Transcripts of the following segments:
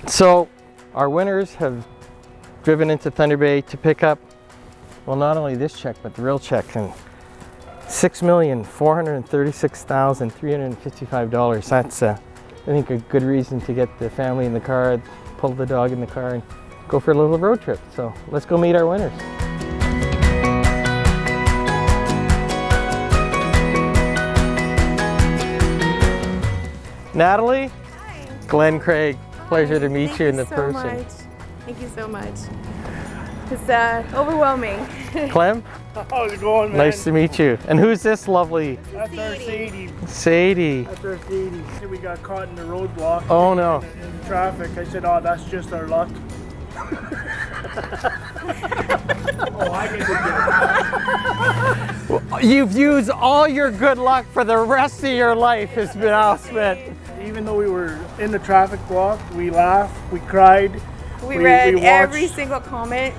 So our winners have driven into Thunder Bay to pick up, well, not only this check, but the real check, and $6,436,355. That's, I think, a good reason to get the family in the car, pull the dog in the car, and go for a little road trip. So let's go meet our winners. Natalie? Hi. Glenn Craig. Pleasure to meet you in the person. Much. Thank you so much. It's overwhelming. Clem? How's it going, man? Nice to meet you. And who's this lovely? That's our Sadie. Sadie. That's our Sadie. We got caught in the roadblock. Oh no. In traffic. I said, oh, that's just our luck. Oh, I get it. You've used all your good luck for the rest of your life has been all spent. Even though we were in the traffic block, we laughed, we cried. We read every single comment.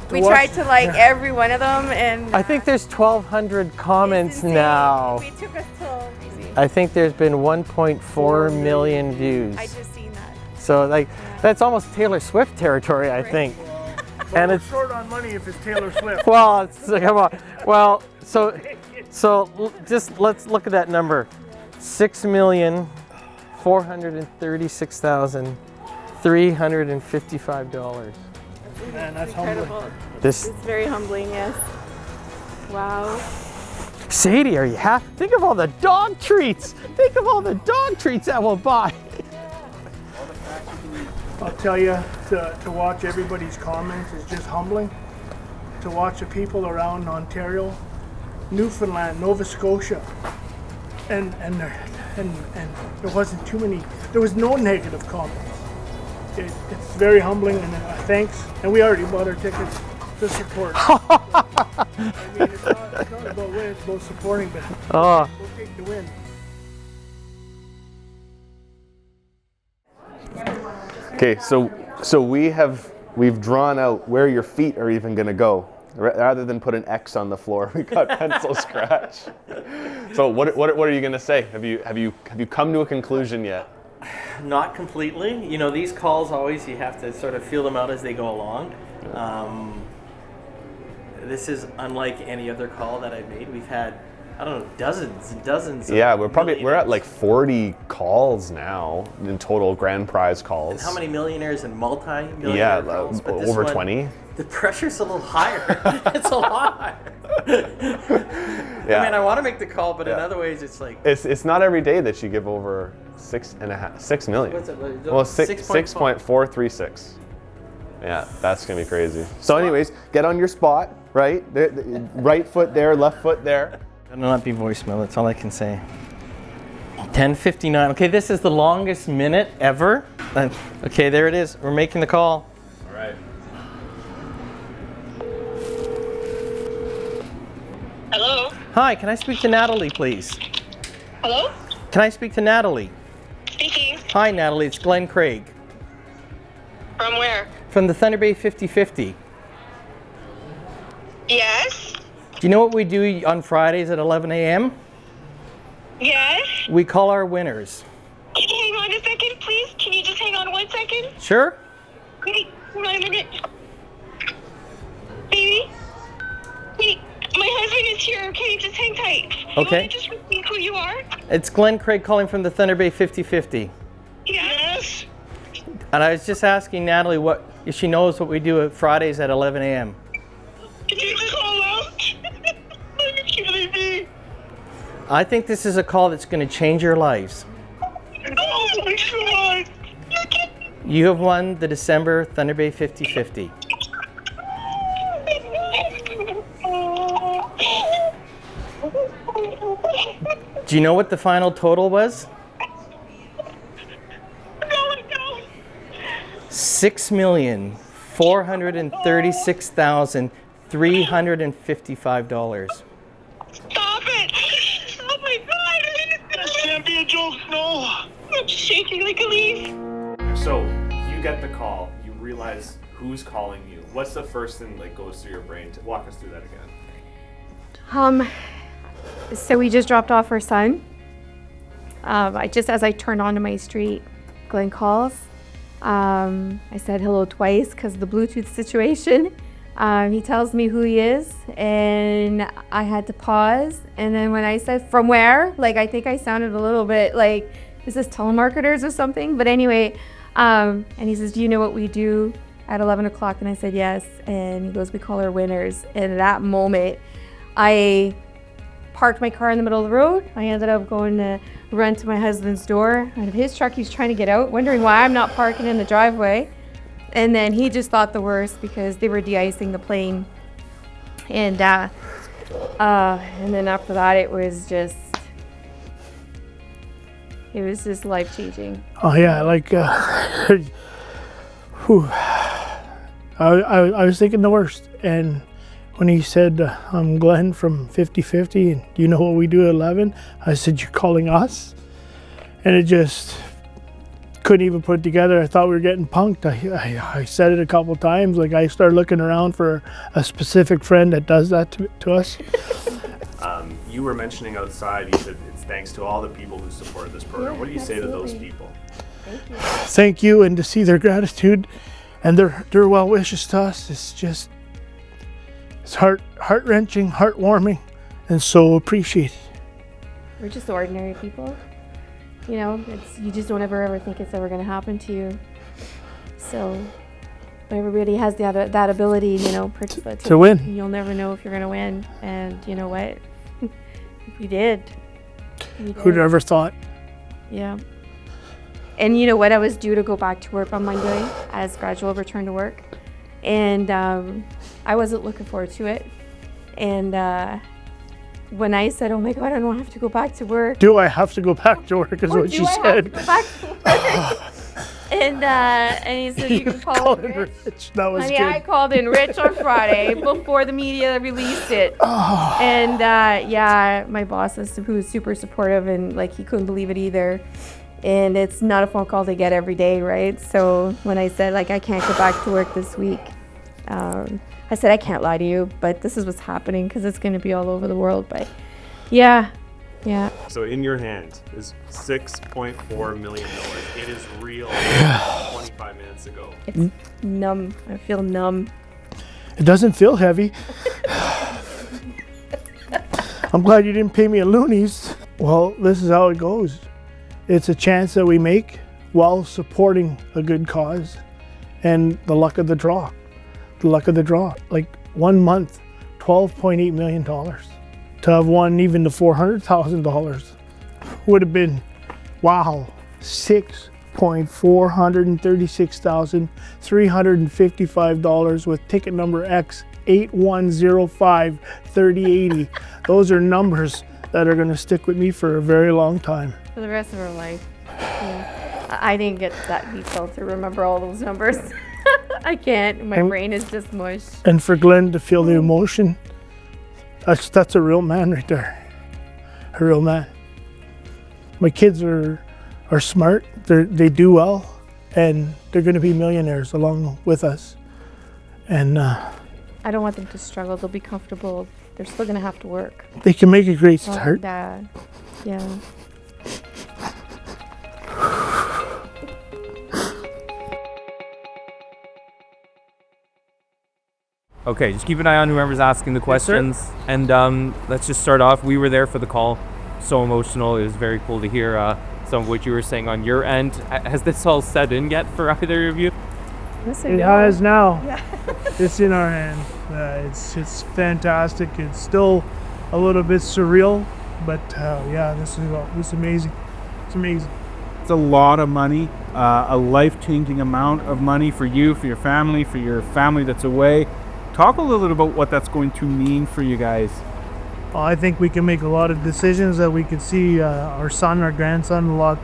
We tried to like every one of them, and I think there's 1,200 comments now. It took us till I think there's been 1.4 million views. I just seen that. So like that's almost Taylor Swift territory, I think. And it's short on money if it's Taylor Swift. Well, it's, come on. Well, so just let's look at that number. $6,436,355. Man, that's incredible. humbling. It's very humbling, yes. Wow. Sadie, are you happy? Think of all the dog treats. Think of all the dog treats that we'll buy. I'll tell you, to watch everybody's comments is just humbling. To watch the people around Ontario, Newfoundland, Nova Scotia, and there wasn't too many. There was no negative comments. It's very humbling, and thanks. And we already bought our tickets to support. I mean, it's not about winning, it's about supporting them. Oh. We'll take the win. Okay, so we've drawn out where your feet are even going to go. Rather than put an X on the floor, we got pencil scratch. So what are you going to say? Have you come to a conclusion yet? Not completely. You know, these calls always, you have to sort of feel them out as they go along. This is unlike any other call that I've made. We've had, I don't know, dozens and dozens. Yeah, we're at like 40 calls now in total grand prize calls. And how many millionaires and multi-millionaire calls? But over 20. The pressure's a little higher. It's a lot higher. Yeah. I mean, I want to make the call, but in other ways, it's like it's not every day that you give over 6 million. What's it? Well, 6.436. Yeah, that's gonna be crazy. So, anyways, get on your spot, right? Right foot there, left foot there. It'll not be voicemail. That's all I can say. 10:59. Okay, this is the longest minute ever. Okay, there it is. We're making the call. All right. Hello? Hi, can I speak to Natalie, please? Hello? Can I speak to Natalie? Speaking. Hi, Natalie. It's Glenn Craig From where? from the Thunder Bay 50/50. Yes? Do you know what we do on Fridays at 11 a.m.? Yes? We call our winners. Can you hang on a second, please? Can you just hang on 1 second? Sure? Wait, hold on a minute. Baby? Wait, my husband is here, okay? Just hang tight. Okay. You want to just repeat who you are? It's Glenn Craig calling from the Thunder Bay 50/50. Yes? And I was just asking Natalie if she knows what we do at Fridays at 11 a.m. Did you just call out? Are you kidding me? I think this is a call that's going to change your lives. Oh my God! You're kidding me. You have won the December Thunder Bay 50/50. Do you know what the final total was? $6,436,355. Stop it! Oh my God! This can't be a joke, no! I'm shaking like a leaf. So you get the call, you realize who's calling you. What's the first thing that goes through your brain? Walk us through that again. So we just dropped off our son. As I turned onto my street, Glenn calls. I said hello twice because of the Bluetooth situation. He tells me who he is, and I had to pause. And then when I said from where, like I think I sounded a little bit like, is this telemarketers or something? But anyway, and he says, do you know what we do at 11 o'clock? And I said, yes. And he goes, we call our winners. And at that moment, I parked my car in the middle of the road. I ended up going to run to my husband's door. Out of his truck, he's trying to get out, wondering why I'm not parking in the driveway. And then he just thought the worst because they were de-icing the plane. And then after that, it was just life-changing. Oh yeah, like whew. I was thinking the worst. And when he said, I'm Glenn from 50/50 and you know what we do at 11, I said, you're calling us? And it just couldn't even put it together. I thought we were getting punked. I said it a couple times. Like I started looking around for a specific friend that does that to us. You were mentioning outside, you said it's thanks to all the people who supported this program. Yeah, what do you say to those absolutely. people? Thank you. Thank you, and to see their gratitude and their well wishes to us, it's heart-wrenching, heartwarming, and so appreciated. We're just ordinary people. You know, you just don't ever think it's ever going to happen to you. So everybody has that ability, you know, to win. You'll never know if you're going to win. And you know what? We did. Who'd ever thought? Yeah. And you know what? I was due to go back to work on Monday as gradual return to work. And I wasn't looking forward to it. And when I said, oh my God, I don't have to go back to work. Do I have to go back to work is what she said. Have to go back to work? and he said, you can call in Rich. That was Honey, good. I called in Rich on Friday before the media released it. And yeah, my boss who was super supportive and like he couldn't believe it either. And it's not a phone call to get every day, right? So when I said like I can't go back to work this week, I said I can't lie to you, but this is what's happening because it's going to be all over the world. But yeah. So in your hand is $6.4 million. It is real. 25 minutes ago. It's numb. I feel numb. It doesn't feel heavy. I'm glad you didn't pay me a loonies. Well, this is how it goes. It's a chance that we make while supporting a good cause and the luck of the draw. The luck of the draw. Like 1 month, $12.8 million. To have won even the $400,000 would have been, wow, $6,436,355 with ticket number X81053080. Those are numbers that are going to stick with me for a very long time. For the rest of our life. Yeah. I didn't get that detailed to remember all those numbers. I can't. My brain is just mush. And for Glenn to feel the emotion, that's a real man right there. A real man. My kids are smart. They do well, and they're going to be millionaires along with us. And I don't want them to struggle. They'll be comfortable. They're still going to have to work. they can make a great start. And, yeah. Okay, just keep an eye on whoever's asking the questions. And let's just start off. We were there for the call. So emotional. It was very cool to hear some of what you were saying on your end. Has this all set in yet for either of you? It has now. Yeah. It's in our hands. It's fantastic. It's still a little bit surreal, but yeah, this is amazing. It's amazing. It's a lot of money, a life-changing amount of money for you, for your family that's away. Talk a little bit about what that's going to mean for you guys. I think we can make a lot of decisions that we could see our son, our grandson a lot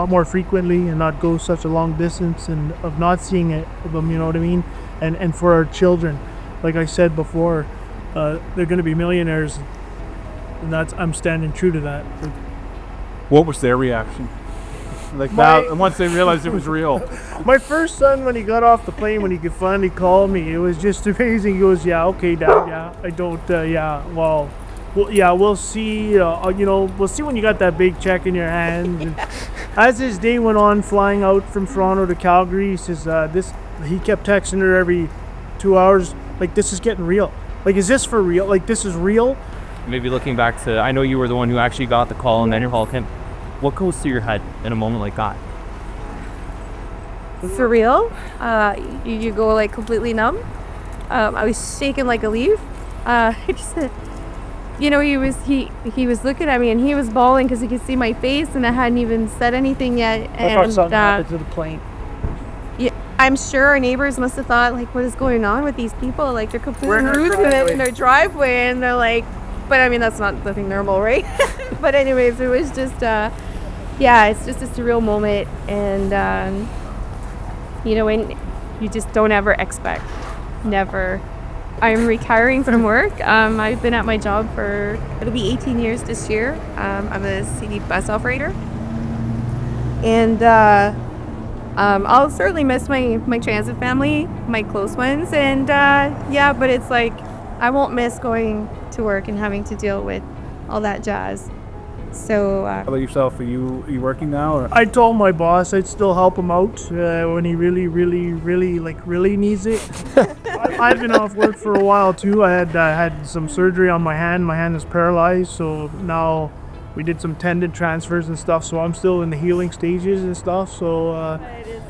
more frequently, and not go such a long distance, and of not seeing it of them, you know what I mean? And for our children, like I said before, they're going to be millionaires, and I'm standing true to that. What was their reaction? Like now, once they realized it was real. My first son, when he got off the plane, when he could finally call me, it was just amazing. He goes, "Yeah, okay, Dad. Yeah, I don't. Yeah, well, yeah, we'll see. We'll see when you got that big check in your hand." as his day went on, flying out from Toronto to Calgary, he says he kept texting her every 2 hours, like, this is getting real. Like, is this for real? Like, this is real? Maybe looking back to, I know you were the one who actually got the call and then your call came. What goes through your head in a moment like that? For real, you go like completely numb. I was shaking like a leaf. You know, he was looking at me and he was bawling because he could see my face and I hadn't even said anything yet. I thought something happened to the plane. Yeah, I'm sure our neighbors must have thought, like, what is going on with these people? Like, they're completely rude to them in their driveway, and they're like, but I mean, that's not nothing normal, right? But anyways, it was just, it's just a surreal moment, and you know, and you just don't ever expect, never. I'm retiring from work. I've been at my job for, it'll be 18 years this year. I'm a city bus operator. And I'll certainly miss my transit family, my close ones. And but it's like, I won't miss going to work and having to deal with all that jazz. So How about yourself? Are you working now? Or? I told my boss I'd still help him out when he really needs it. I've been off work for a while too. I had some surgery on my hand. My hand is paralyzed, so now we did some tendon transfers and stuff. So I'm still in the healing stages and stuff. So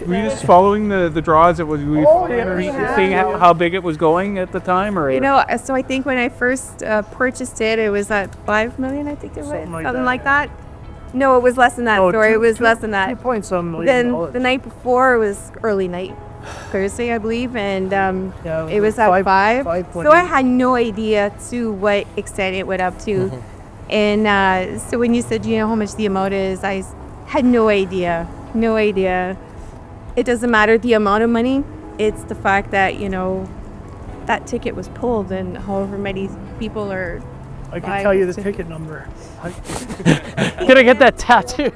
were you just following the draws? Were you seeing how big it was going at the time, or you know? So I think when I first purchased it, it was at 5 million. I think it was something like that. No, it was less than that. Sorry, it was less than that. 2.some million. Then the night before it was early night, Thursday, I believe, and it was at 5. So I had no idea to what extent it went up to. And so when you said, do you know how much the amount is, I had no idea. No idea. It doesn't matter the amount of money. It's the fact that, you know, that ticket was pulled and however many people are. I can tell you the ticket number. Can I get that tattoo?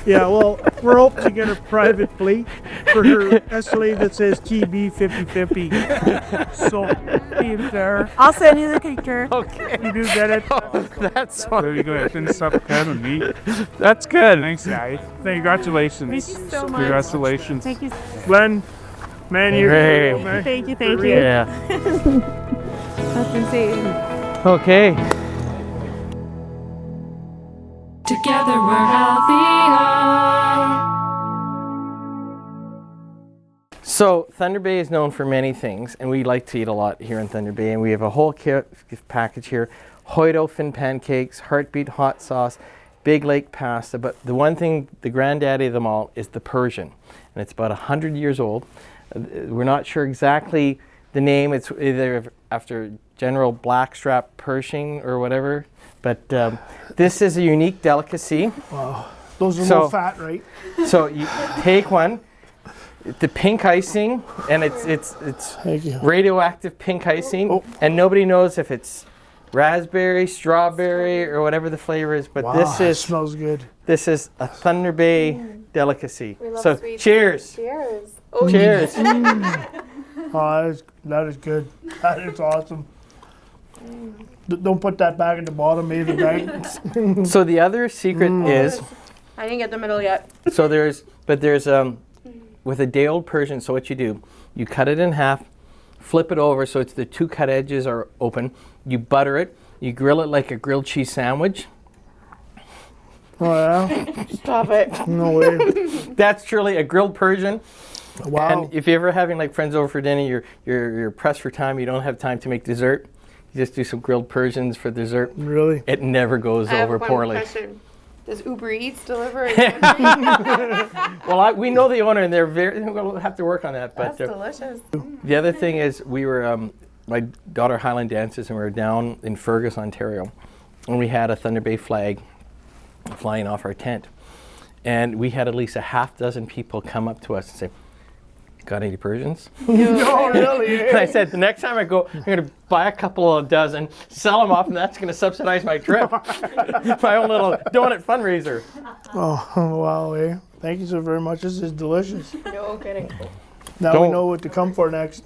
Yeah, well, we're hoping to get a private plate for her Escalade that says TB 5050. So, be there. I'll send you the picture. Okay. You do get it. That's There you go. I finished up Clem and me. That's good. Thanks, guys. Congratulations. Thank you so much. Congratulations. Thank you. Glenn, man, you're Great. man. Thank you. Yeah. That's insane. Okay. Together we're healthier. So Thunder Bay is known for many things, and we like to eat a lot here in Thunder Bay. And we have a whole package here: Hoido fin pancakes, heartbeat hot sauce, Big Lake pasta. But the one thing, the granddaddy of them all, is the Persian, and it's about 100 years old. We're not sure exactly the name. It's either after General Blackstrap Pershing or whatever. But this is a unique delicacy. Wow. Those are low fat, right? So you take one, the pink icing, and it's radioactive pink icing, and nobody knows if it's raspberry, strawberry, or whatever the flavor is. But this smells good. This is a Thunder Bay delicacy. So sweets. cheers. Cheers. Oh, cheers. Oh, that is good. That is awesome. Don't put that back in the bottom, maybe, right? So the other secret is, I didn't get the middle yet. so there's with a day-old Persian. So what you do, you cut it in half, flip it over so it's the two cut edges are open. You butter it. You grill it like a grilled cheese sandwich. Oh yeah. Stop it. No way. That's truly a grilled Persian. Wow. And if you're ever having like friends over for dinner, you're pressed for time, you don't have time to make dessert, you just do some grilled Persians for dessert. Really? It never goes over poorly. Does Uber Eats deliver? Well, we know the owner, and we'll have to work on that. But That's delicious. the other thing is, we were my daughter Highland dances, and we were down in Fergus, Ontario, and we had a Thunder Bay flag flying off our tent, and we had at least a half dozen people come up to us and say, "Got any Persians?" No, really. And I said, the next time I go, I'm going to buy a couple of dozen, sell them off, and that's going to subsidize my trip. My own little donut fundraiser. Oh, wow. Thank you so very much. This is delicious. No kidding. Now we know what to come for next.